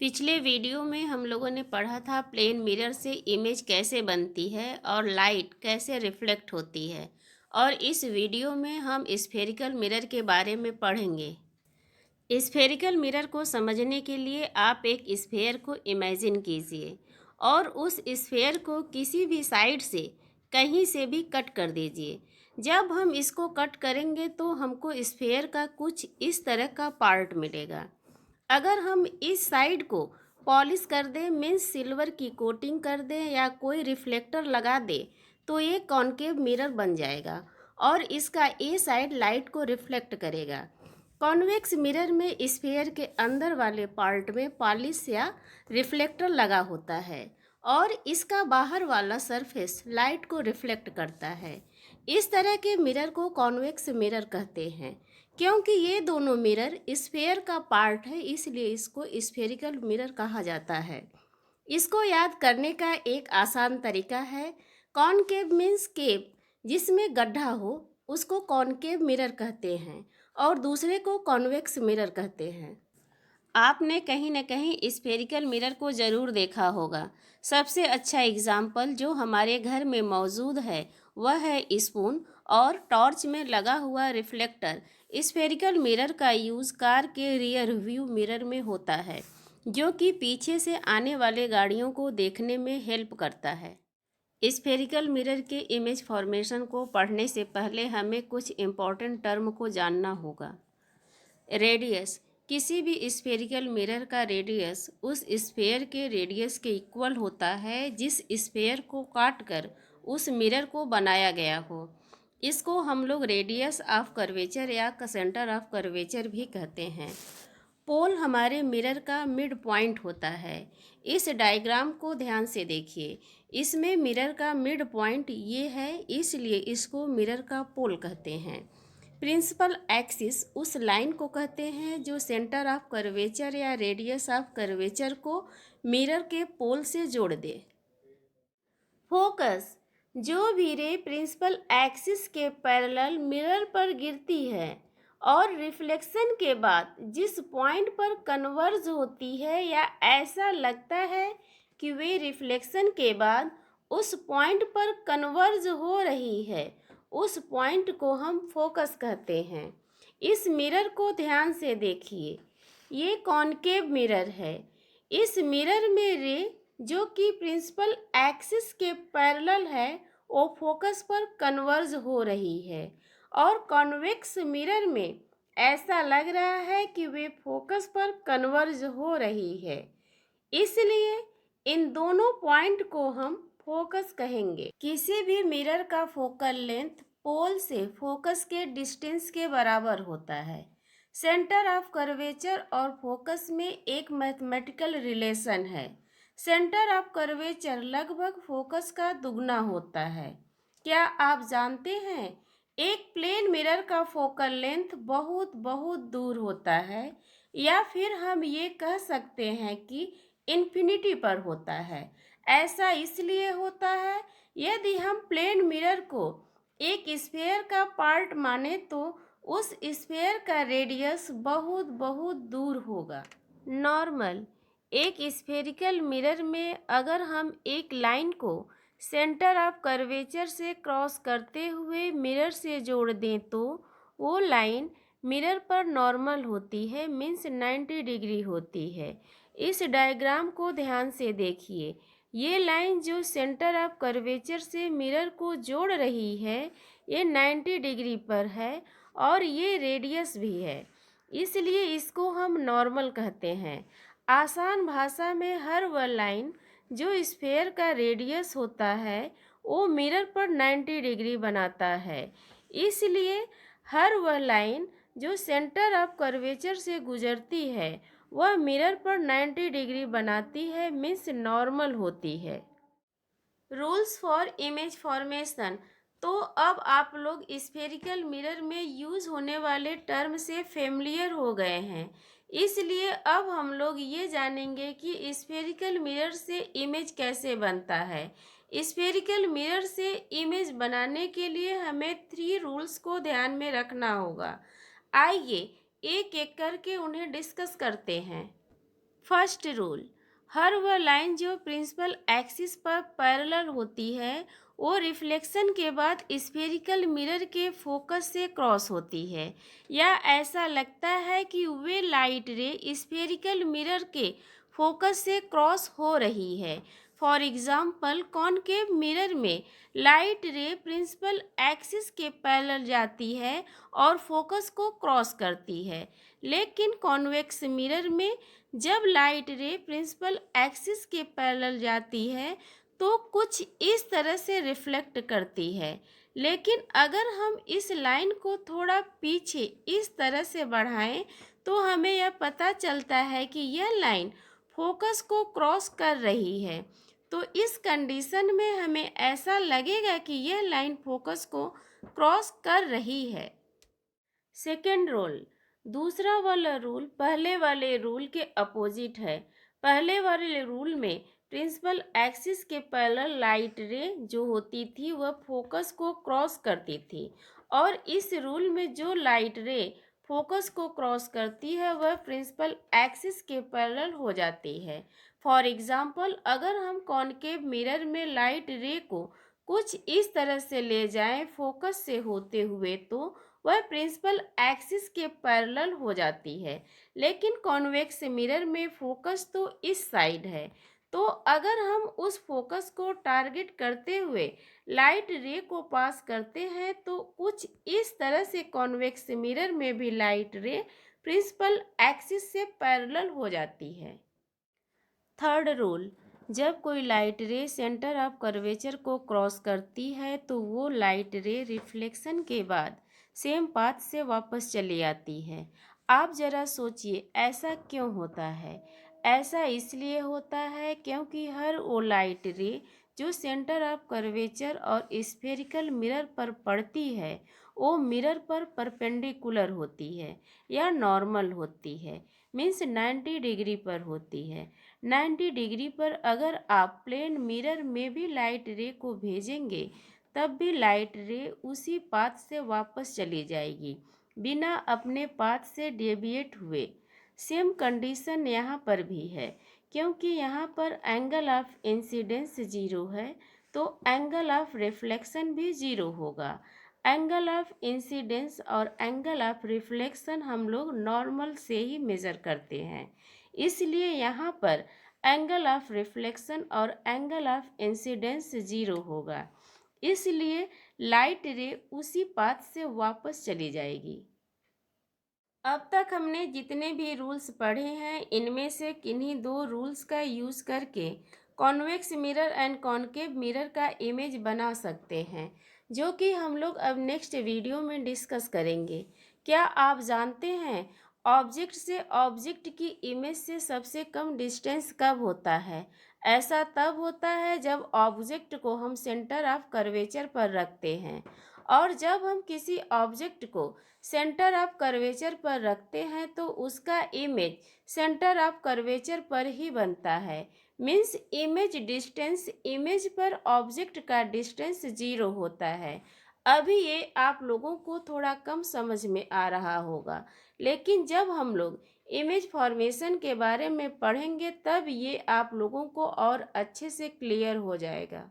पिछले वीडियो में हम लोगों ने पढ़ा था प्लेन मिरर से इमेज कैसे बनती है और लाइट कैसे रिफ्लेक्ट होती है। और इस वीडियो में हम स्फेरिकल मिरर के बारे में पढ़ेंगे। स्फेरिकल मिरर को समझने के लिए आप एक स्फेयर को इमेजिन कीजिए और उस स्फेयर को किसी भी साइड से कहीं से भी कट कर दीजिए। जब हम इसको कट करेंगे तो हमको स्फेयर का कुछ इस तरह का पार्ट मिलेगा। अगर हम इस साइड को पॉलिश कर दें, मीन्स सिल्वर की कोटिंग कर दें या कोई रिफ्लेक्टर लगा दें, तो ये कॉन्केव मिरर बन जाएगा और इसका ए साइड लाइट को रिफ्लेक्ट करेगा। कॉन्वेक्स मिरर में स्फीयर के अंदर वाले पार्ट में पॉलिश या रिफ्लेक्टर लगा होता है और इसका बाहर वाला सरफेस लाइट को रिफ्लेक्ट करता है। इस तरह के मिरर को कॉन्वेक्स मिरर कहते हैं। क्योंकि ये दोनों मिरर स्फेयर का पार्ट है, इसलिए इसको स्फेरिकल मिरर कहा जाता है। इसको याद करने का एक आसान तरीका है, कॉनकेव मीन्स केव, जिसमें गड्ढा हो उसको कॉनकेव मिरर कहते हैं और दूसरे को कॉन्वेक्स मिरर कहते हैं। आपने कहीं न कहीं स्फेरिकल मिरर को ज़रूर देखा होगा। सबसे अच्छा एग्जाम्पल जो हमारे घर में मौजूद है वह है स्पून और टॉर्च में लगा हुआ रिफ्लेक्टर। स्फेरिकल मिरर का यूज़ कार के रियर व्यू मिरर में होता है, जो कि पीछे से आने वाले गाड़ियों को देखने में हेल्प करता है। स्फेरिकल मिरर के इमेज फॉर्मेशन को पढ़ने से पहले हमें कुछ इम्पोर्टेंट टर्म को जानना होगा। रेडियस, किसी भी स्फेरिकल मिरर का रेडियस उस स्फेयर के रेडियस के इक्वल होता है जिस स्फेयर को काट कर उस मिरर को बनाया गया हो। इसको हम लोग रेडियस ऑफ कर्वेचर या सेंटर ऑफ कर्वेचर भी कहते हैं। पोल हमारे मिरर का मिड पॉइंट होता है। इस डायग्राम को ध्यान से देखिए। इसमें मिरर का मिड पॉइंट ये है, इसलिए इसको मिरर का पोल कहते हैं। प्रिंसिपल एक्सिस उस लाइन को कहते हैं जो सेंटर ऑफ कर्वेचर या रेडियस ऑफ कर्वेचर को मिरर के पोल से जोड़ दे। फोकस, जो भी रे प्रिंसिपल एक्सिस के पैरेलल मिरर पर गिरती है और रिफ्लेक्शन के बाद जिस पॉइंट पर कन्वर्ज होती है या ऐसा लगता है कि वे रिफ्लेक्शन के बाद उस पॉइंट पर कन्वर्ज हो रही है, उस पॉइंट को हम फोकस कहते हैं। इस मिरर को ध्यान से देखिए, ये कॉनकेव मिरर है। इस मिरर में रे जो कि प्रिंसिपल एक्सिस के पैरेलल है वो फोकस पर कन्वर्ज हो रही है और कॉन्वेक्स मिरर में ऐसा लग रहा है कि वे फोकस पर कन्वर्ज हो रही है, इसलिए इन दोनों पॉइंट को हम फोकस कहेंगे। किसी भी मिरर का फोकल लेंथ पोल से फोकस के डिस्टेंस के बराबर होता है। सेंटर ऑफ कर्वेचर और फोकस में एक मैथमेटिकल रिलेशन है। सेंटर ऑफ कर्वेचर लगभग फोकस का दुगना होता है। क्या आप जानते हैं एक प्लेन मिरर का फोकल लेंथ बहुत बहुत दूर होता है, या फिर हम ये कह सकते हैं कि इन्फिनिटी पर होता है। ऐसा इसलिए होता है यदि हम प्लेन मिरर को एक स्फेयर का पार्ट माने तो उस स्फेयर का रेडियस बहुत बहुत दूर होगा। नॉर्मल, एक स्फेरिकल मिरर में अगर हम एक लाइन को सेंटर ऑफ कर्वेचर से क्रॉस करते हुए मिरर से जोड़ दें तो वो लाइन मिरर पर नॉर्मल होती है, मीन्स 90 डिग्री होती है। इस डायग्राम को ध्यान से देखिए। ये लाइन जो सेंटर ऑफ कर्वेचर से मिरर को जोड़ रही है ये 90 डिग्री पर है और ये रेडियस भी है, इसलिए इसको हम नॉर्मल कहते हैं। आसान भाषा में हर वह लाइन जो स्फेयर का रेडियस होता है वो मिरर पर 90 डिग्री बनाता है, इसलिए हर वह लाइन जो सेंटर ऑफ कर्वेचर से गुजरती है वह मिरर पर 90 डिग्री बनाती है, मीन्स नॉर्मल होती है। Rules for image formation. तो अब आप लोग स्फेरिकल मिरर में यूज़ होने वाले टर्म से फेमिलियर हो गए हैं, इसलिए अब हम लोग ये जानेंगे कि स्फेरिकल मिरर से इमेज कैसे बनता है। स्फेरिकल मिरर से इमेज बनाने के लिए हमें 3 रूल्स को ध्यान में रखना होगा। आइए एक एक करके उन्हें डिस्कस करते हैं। फर्स्ट रूल, हर वह लाइन जो प्रिंसिपल एक्सिस पर पैरेलल होती है वो रिफ्लेक्शन के बाद स्फेरिकल मिरर के फोकस से क्रॉस होती है या ऐसा लगता है कि वे लाइट रे स्फेरिकल मिरर के फोकस से क्रॉस हो रही है। फॉर एग्जाम्पल, कॉनकेव मिरर में लाइट रे प्रिंसिपल एक्सिस के पैरेलल जाती है और फोकस को क्रॉस करती है, लेकिन कॉन्वेक्स मिरर में जब लाइट रे प्रिंसिपल एक्सिस के पैरेलल जाती है तो कुछ इस तरह से रिफ्लेक्ट करती है। लेकिन अगर हम इस लाइन को थोड़ा पीछे इस तरह से बढ़ाएं तो हमें यह पता चलता है कि यह लाइन फोकस को क्रॉस कर रही है। तो इस कंडीशन में हमें ऐसा लगेगा कि यह लाइन फोकस को क्रॉस कर रही है। सेकेंड रूल, दूसरा वाला रूल पहले वाले रूल के अपोजिट है। पहले वाले रूल में प्रिंसिपल एक्सिस के पैरेलल लाइट रे जो होती थी वह फोकस को क्रॉस करती थी, और इस रूल में जो लाइट रे फोकस को क्रॉस करती है वह प्रिंसिपल एक्सिस के पैरेलल हो जाती है। फॉर एग्जाम्पल, अगर हम कॉनकेव मिरर में लाइट रे को कुछ इस तरह से ले जाएं फोकस से होते हुए तो वह प्रिंसिपल एक्सिस के पैरेलल हो जाती है, लेकिन कॉन्वेक्स मिरर में फोकस तो इस साइड है। तो अगर हम उस फोकस को टारगेट करते हुए लाइट रे को पास करते हैं तो कुछ इस तरह से कॉन्वेक्स मिरर में भी लाइट रे प्रिंसिपल एक्सिस से पैरेलल हो जाती है। थर्ड रूल, जब कोई लाइट रे सेंटर ऑफ कर्वेचर को क्रॉस करती है तो वो लाइट रे रिफ्लेक्शन के बाद सेम पाथ से वापस चली आती है। आप ज़रा सोचिए ऐसा क्यों होता है। ऐसा इसलिए होता है क्योंकि हर वो लाइट रे जो सेंटर ऑफ कर्वेचर और स्फेरिकल मिरर पर पड़ती है वो मिरर पर परपेंडिकुलर होती है या नॉर्मल होती है, मीन्स 90 डिग्री पर होती है। 90 डिग्री पर अगर आप प्लेन मिरर में भी लाइट रे को भेजेंगे तब भी लाइट रे उसी पाथ से वापस चली जाएगी बिना अपने पाथ से डेविएट हुए। सेम कंडीशन यहाँ पर भी है, क्योंकि यहाँ पर एंगल ऑफ इंसिडेंस जीरो है तो एंगल ऑफ रिफ्लेक्शन भी जीरो होगा। एंगल ऑफ इंसिडेंस और एंगल ऑफ रिफ्लेक्शन हम लोग नॉर्मल से ही मेज़र करते हैं, इसलिए यहाँ पर एंगल ऑफ रिफ्लेक्शन और एंगल ऑफ इंसिडेंस जीरो होगा, इसलिए लाइट रे उसी पाथ से वापस चली जाएगी। अब तक हमने जितने भी रूल्स पढ़े हैं इनमें से किन्हीं दो रूल्स का यूज़ करके convex mirror and concave mirror का इमेज बना सकते हैं, जो कि हम लोग अब नेक्स्ट वीडियो में डिस्कस करेंगे। क्या आप जानते हैं ऑब्जेक्ट से ऑब्जेक्ट की इमेज से सबसे कम डिस्टेंस कब होता है? ऐसा तब होता है जब ऑब्जेक्ट को हम सेंटर ऑफ कर्वेचर पर रखते हैं, और जब हम किसी ऑब्जेक्ट को सेंटर ऑफ कर्वेचर पर रखते हैं तो उसका इमेज सेंटर ऑफ कर्वेचर पर ही बनता है, मीन्स इमेज डिस्टेंस इमेज पर ऑब्जेक्ट का डिस्टेंस जीरो होता है। अभी ये आप लोगों को थोड़ा कम समझ में आ रहा होगा, लेकिन जब हम लोग इमेज फॉर्मेशन के बारे में पढ़ेंगे तब ये आप लोगों को और अच्छे से क्लियर हो जाएगा।